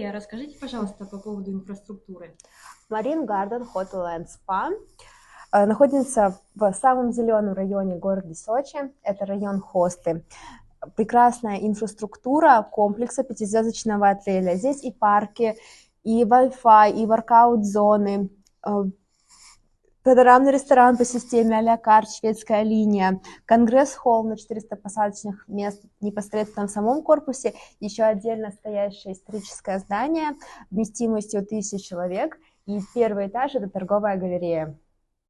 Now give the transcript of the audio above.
Мария, расскажите, пожалуйста, по поводу инфраструктуры. Marine Garden Hotel and Spa находится в самом зеленом районе города Сочи. Это район Хосты. Прекрасная инфраструктура комплекса пятизвездочного отеля. Здесь и парки, и Wi-Fi, и воркаут-зоны, панорамный ресторан по системе а-ля карт, шведская линия, конгресс-холл на 400 посадочных мест непосредственно в самом корпусе, еще отдельно стоящее историческое здание вместимостью 1000 человек, и первый этаж – это торговая галерея.